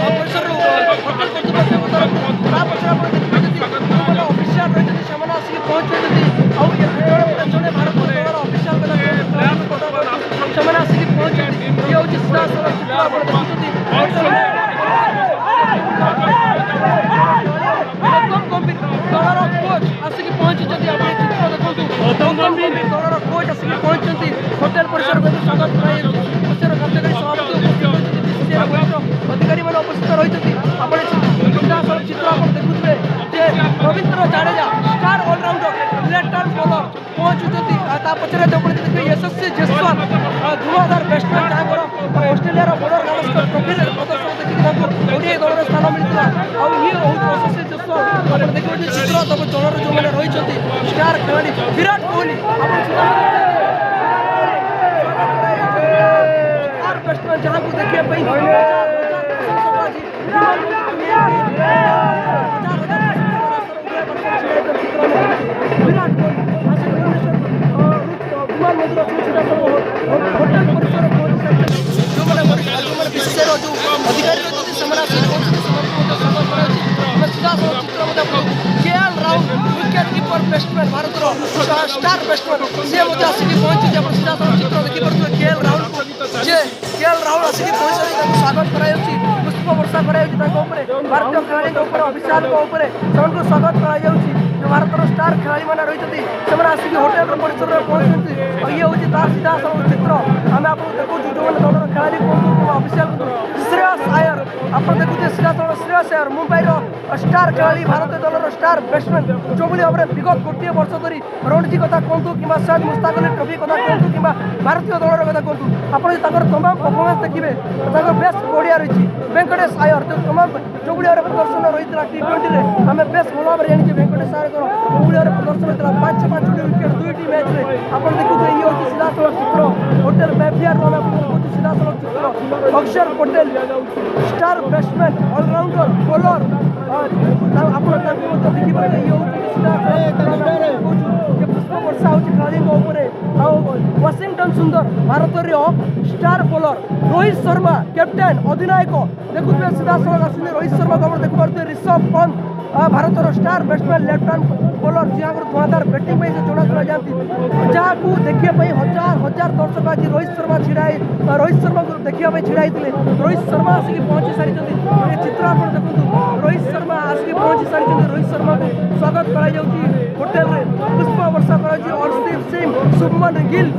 परिसर होटल कर्तृपक्ष तरफ अफिसियाल रही से पहुंची जड़े भारत दलर अफिसियाल से आसिक पहुंचे ये हूँ सीधा दलर कोच आसिक पहुंची चित्र देखो दलर कोच आसिक पहुंची होटेल परिसर स्वागत कार्यकारी सभापति अधिकारी मैंने उपस्थित रही चित्र आप देखुए Ravindra Jadeja star all rounder left arm bowler पहुंचुंट पचर देखिए यशस्वी जयसवाल धुआंधार बैट्समैन जहाँ ऑस्ट्रेलिया बॉलर गावस्कर ट्रॉफी प्रदर्शन देखिए ओडीआई दल में स्थान मिलता ये हूँ यशस्वी जयसवाल देखिए चित्र तब दलर जो मैंने रही स्टार खेलाड़ी विराट कोहली स्टार बैट्समैन जहाँ को देखिए विराट कोहली विमान मंदिर होटेल परिसर जो मैंने विशेष जो अधिकारी KL Rahul wicket keeper batsman Bharat star batsman सी आसिक पहुंची सीधा चित्र देखिपे केएल राहुल आसिक पहुंचे स्वागत कर पुष्प वर्षा कर भारतीय खेलाड़ी अभिषेक स्वागत कर भारत स्टार खेलाड़ी मैंने रही आसिक होटेल परिसर में पहुंचती ये हूँ सीधा सब चित्र आम आप देखो जो मैंने दलर खेलाड़ी कहूँ अभिषेक श्रेयस आयर आप देखुए सीधा सब श्रेयस आयर मुंबई स्टार खेलाड़ी भारतीय दलर स्टार बैट्समैन जो भाव में विगत गोटे वर्ष धरी रणजी कथा कहतु कि सैयद मुश्ताक अली ट्रॉफी कथा कहतु कि भारतीय दलर कथा कहतु आप तमाम परफॉर्मेंस देखिए बेस्ट बढ़िया रही वेंकटेश आयर जो तमाम जो भाव में प्रदर्शन रही T20 आम बेस भल भाव जानी वेंकटेश आयर जो भाव में प्रदर्शन होता 5 विकेट 2टी मैच में आप देखुए ये हूँ सीधा सड़क चित्र होटेल मैफियर सीधा सड़क चित्र Axar Patel star batsman all rounder bowler आप देखिए ये हूँ सीधा पुष्प वर्षा हूँ खेलाड़ी Washington Sundar Bharat star bowler Rohit Sharma captain अधिनायक देखुए सीधा सड़क आस रोहित शर्मा को देखिए Rishabh Pant Bharat star batsman left arm bowler जहाँ धुआंधार बैटिंग से जनाशुना जाती जहाँ को देखिए हजार हजार दर्शक आज रोहित शर्मा छिड़ाई रोहित शर्मा को देखा छिड़ाई रोहित शर्मा आसिक पहुंची सारी ये चित्र आप देखो रोहित शर्मा आसिक पहुंची सारी रोहित शर्मा को स्वागत कर होटेल में पुष्प वर्षा कर अर्शदीप सिंह शुभमन गिल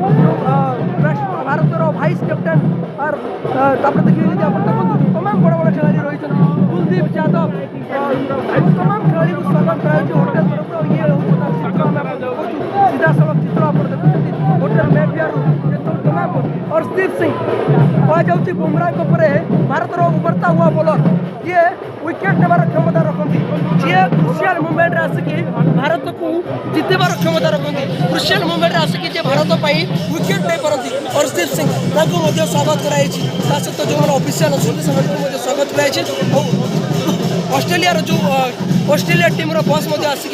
भारत वाइस कैप्टेन और देखिए आप देखो तमाम बड़ बड़ खिलाड़ी रही कुलदीप यादव तमाम खिलाड़ी को स्वागत कर होटेल तरफ ये सीधा सड़क चित्र आप देखते होटेल मैफियर तमाम अर्शदीप सिंह कहुच्छी बुमराह भारत उभरता हुआ बॉलर ये विकेट नेबार क्षमता रखती जी क्रुशियल मुवमेंट आसिक भारत को जितेबार क्षमता रखती क्रुशियल मुवमेंट आसिक भारत विकेट नहीं पारती अर्शदीप सिंह स्वागत कराई सहित जो मैंने ऑफिशियल अच्छे स्वागत कराई ऑस्ट्रेलिया जो ऑस्ट्रेलिया टीम बस आसिक